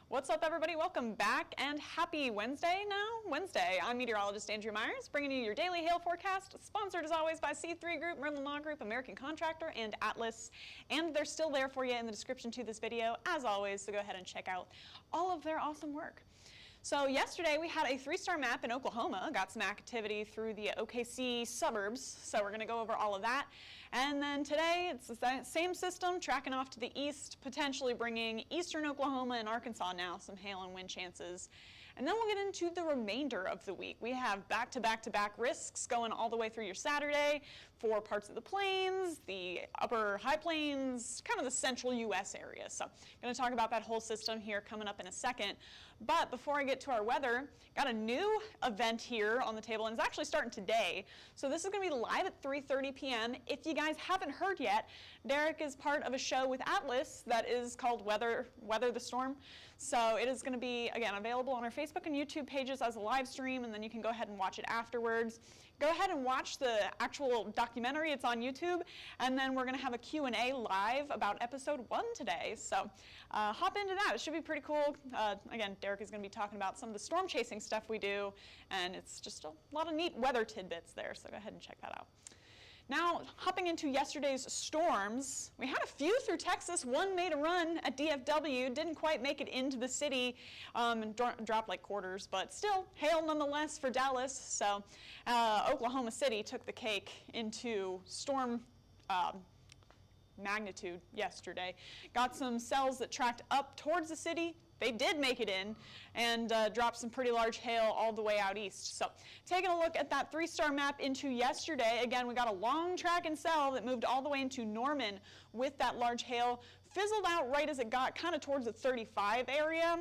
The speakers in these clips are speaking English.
What's up, everybody? Welcome back and happy Wednesday now. Wednesday. I'm meteorologist Andrea Myers, bringing you your daily hail forecast, sponsored as always by C3 Group, Merlin Law Group, American Contractor, and Atlas. And they're still there for you in the description to this video, as always, so go ahead and check out all of their awesome work. So yesterday we had a 3-star map in Oklahoma, got some activity through the OKC suburbs, so we're going to go over all of that. And then today it's the same system tracking off to the east, potentially bringing eastern Oklahoma and Arkansas now some hail and wind chances. And then we'll get into the remainder of the week. We have back-to-back-to-back risks going all the way through your Saturday for parts of the plains, the upper high plains, kind of the central U.S. area. So I'm going to talk about that whole system here coming up in a second. But before I get to our weather, got a new event here on the table, and it's actually starting today. So this is going to be live at 3:30 p.m. If you guys haven't heard yet, Derek is part of a show with Atlas that is called Weather the Storm. So it is going to be, again, available on our Facebook and YouTube pages as a live stream, and then you can go ahead and watch it afterwards. Go ahead and watch the actual documentary. It's on YouTube. And then we're going to have a Q&A live about episode 1 today. So hop into that. It should be pretty cool. Again, Derek is going to be talking about some of the storm chasing stuff we do, and it's just a lot of neat weather tidbits there. So go ahead and check that out. Now, hopping into yesterday's storms, we had a few through Texas. One made a run at DFW, didn't quite make it into the city, and dropped like quarters, but still hail nonetheless for Dallas. So Oklahoma City took the cake into storm magnitude yesterday. Got some cells that tracked up towards the city. They did make it in and dropped some pretty large hail all the way out east. So taking a look at that 3-star map into yesterday, again, we got a long track and cell that moved all the way into Norman with that large hail, fizzled out right as it got kind of towards the 35 area.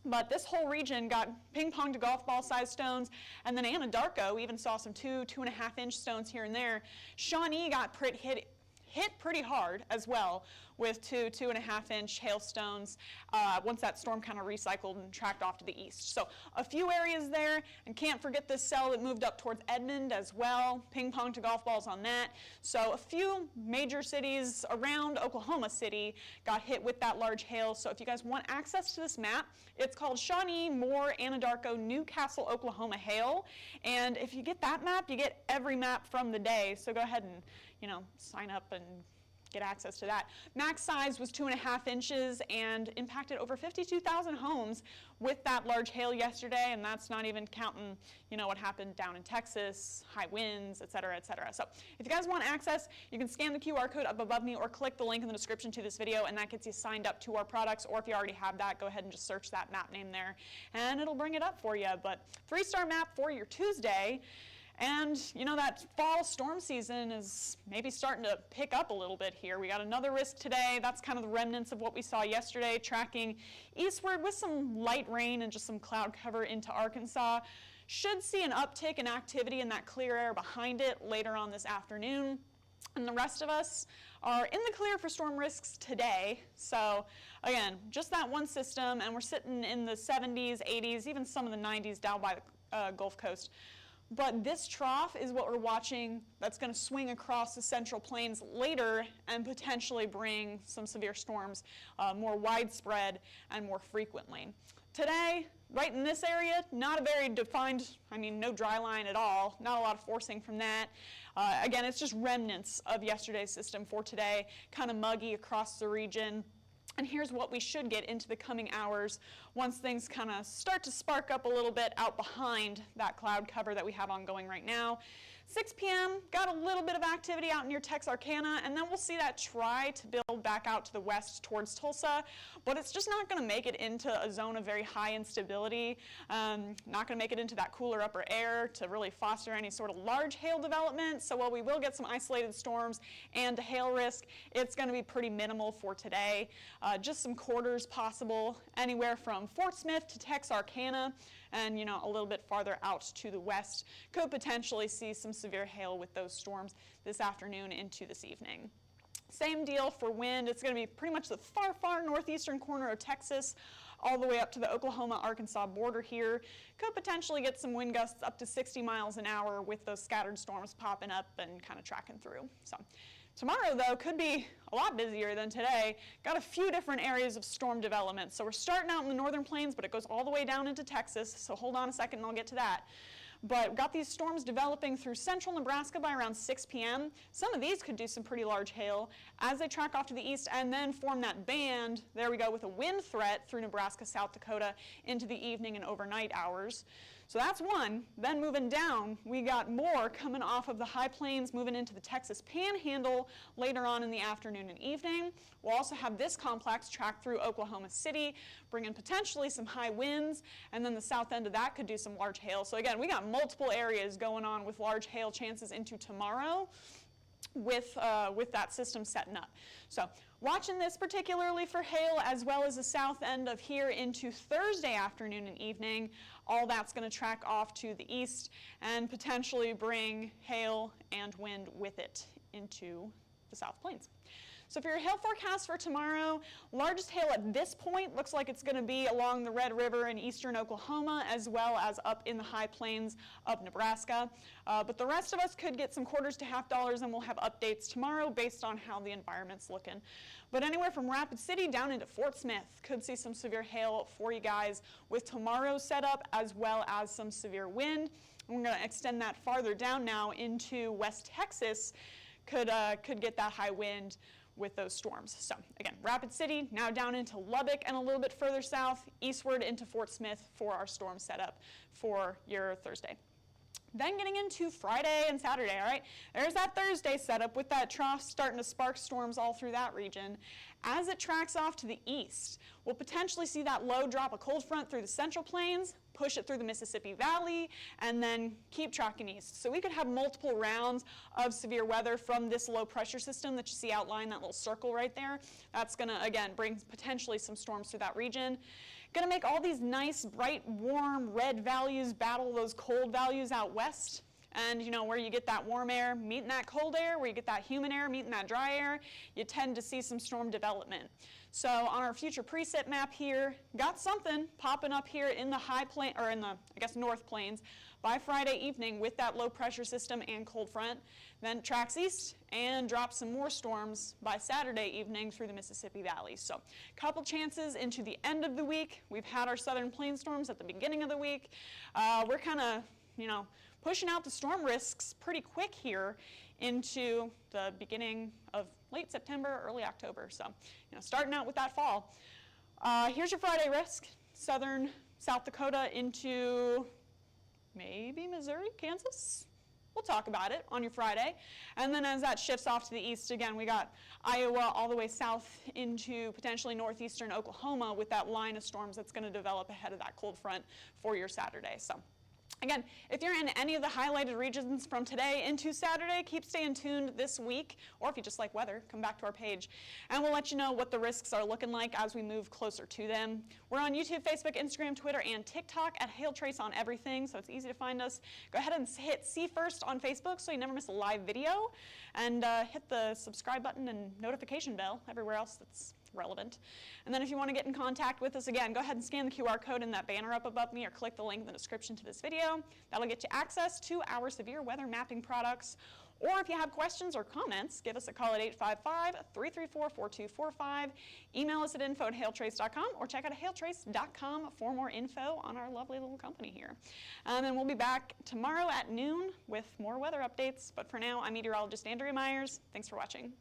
But this whole region got ping-pong to golf ball size stones, and then Anadarko even saw some 2.5-inch stones here and there. Shawnee got hit pretty hard as well with 2.5-inch hailstones once that storm kind of recycled and tracked off to the east. So a few areas there, and can't forget this cell that moved up towards Edmond as well, ping pong to golf balls on that. So a few major cities around Oklahoma City got hit with that large hail. So if you guys want access to this map, it's called Shawnee, Moore, Anadarko, Newcastle, Oklahoma hail. And if you get that map, you get every map from the day. So go ahead and, sign up and get access to that. Max size was 2.5 inches and impacted over 52,000 homes with that large hail yesterday, and that's not even counting, what happened down in Texas, high winds, et cetera, et cetera. So if you guys want access, you can scan the QR code up above me or click the link in the description to this video, and that gets you signed up to our products. Or if you already have that, go ahead and just search that map name there, and it'll bring it up for you. But 3-star map for your Tuesday. And, that fall storm season is maybe starting to pick up a little bit here. We got another risk today. That's kind of the remnants of what we saw yesterday, tracking eastward with some light rain and just some cloud cover into Arkansas. Should see an uptick in activity in that clear air behind it later on this afternoon. And the rest of us are in the clear for storm risks today. So again, just that one system, and we're sitting in the 70s, 80s, even some of the 90s down by the Gulf Coast. But this trough is what we're watching that's going to swing across the Central Plains later and potentially bring some severe storms more widespread and more frequently. Today, right in this area, not a very defined, no dry line at all, not a lot of forcing from that. Again, it's just remnants of yesterday's system for today, kind of muggy across the region. And here's what we should get into the coming hours once things kind of start to spark up a little bit out behind that cloud cover that we have ongoing right now. 6 p.m., got a little bit of activity out near Texarkana, and then we'll see that try to build back out to the west towards Tulsa, but it's just not going to make it into a zone of very high instability, not going to make it into that cooler upper air to really foster any sort of large hail development. So while we will get some isolated storms and hail risk, it's going to be pretty minimal for today. Just some quarters possible anywhere from Fort Smith to Texarkana, and a little bit farther out to the west could potentially see some severe hail with those storms this afternoon into this evening. Same deal for wind. It's going to be pretty much the far northeastern corner of Texas, all the way up to the Oklahoma-Arkansas border here. Could potentially get some wind gusts up to 60 miles an hour with those scattered storms popping up and kind of tracking through. So tomorrow, though, could be a lot busier than today. Got a few different areas of storm development. So we're starting out in the northern plains, but it goes all the way down into Texas. So hold on a second and I'll get to that. But we've got these storms developing through central Nebraska by around 6 p.m. Some of these could do some pretty large hail as they track off to the east and then form that band, there we go, with a wind threat through Nebraska, South Dakota into the evening and overnight hours. So that's one. Then moving down, we got more coming off of the high plains, moving into the Texas Panhandle later on in the afternoon and evening. We'll also have this complex track through Oklahoma City, bringing potentially some high winds, and then the south end of that could do some large hail. So again, we got multiple areas going on with large hail chances into tomorrow with that system setting up. So watching this particularly for hail, as well as the south end of here into Thursday afternoon and evening. All that's going to track off to the east and potentially bring hail and wind with it into the South Plains. So for your hail forecast for tomorrow, largest hail at this point looks like it's going to be along the Red River in eastern Oklahoma, as well as up in the high plains of Nebraska. But the rest of us could get some quarters to $50, and we'll have updates tomorrow based on how the environment's looking. But anywhere from Rapid City down into Fort Smith could see some severe hail for you guys with tomorrow's setup, as well as some severe wind. We're going to extend that farther down now into West Texas. Could get that high wind with those storms. So again, Rapid City, now down into Lubbock and a little bit further south, eastward into Fort Smith for our storm setup for your Thursday. Then getting into Friday and Saturday, all right? There's that Thursday setup with that trough starting to spark storms all through that region. As it tracks off to the east, we'll potentially see that low drop a cold front through the central plains, push it through the Mississippi Valley, and then keep tracking east. So we could have multiple rounds of severe weather from this low pressure system that you see outlined, that little circle right there. That's gonna, again, bring potentially some storms through that region. Gonna make all these nice, bright, warm, red values battle those cold values out west. And where you get that warm air meeting that cold air, where you get that humid air meeting that dry air, you tend to see some storm development. So on our future preset map here, got something popping up here in the high plain, or in the, North Plains by Friday evening with that low pressure system and cold front. Then tracks east and drops some more storms by Saturday evening through the Mississippi Valley. So a couple chances into the end of the week. We've had our southern plain storms at the beginning of the week. We're kind of, pushing out the storm risks pretty quick here into the beginning of late September, early October. So, starting out with that fall. Here's your Friday risk. Southern South Dakota into maybe Missouri, Kansas. We'll talk about it on your Friday. And then as that shifts off to the east, again, we got Iowa all the way south into potentially northeastern Oklahoma with that line of storms that's going to develop ahead of that cold front for your Saturday. So again, if you're in any of the highlighted regions from today into Saturday, keep staying tuned this week, or if you just like weather, come back to our page, and we'll let you know what the risks are looking like as we move closer to them. We're on YouTube, Facebook, Instagram, Twitter, and TikTok at Hail Trace on everything, so it's easy to find us. Go ahead and hit See First on Facebook so you never miss a live video, and hit the subscribe button and notification bell everywhere else that's relevant. And then if you want to get in contact with us, again, go ahead and scan the QR code in that banner up above me or click the link in the description to this video. That'll get you access to our severe weather mapping products. Or if you have questions or comments, give us a call at 855-334-4245. Email us at info@hailtrace.com or check out hailtrace.com for more info on our lovely little company here. And we'll be back tomorrow at noon with more weather updates. But for now, I'm meteorologist Andrea Myers. Thanks for watching.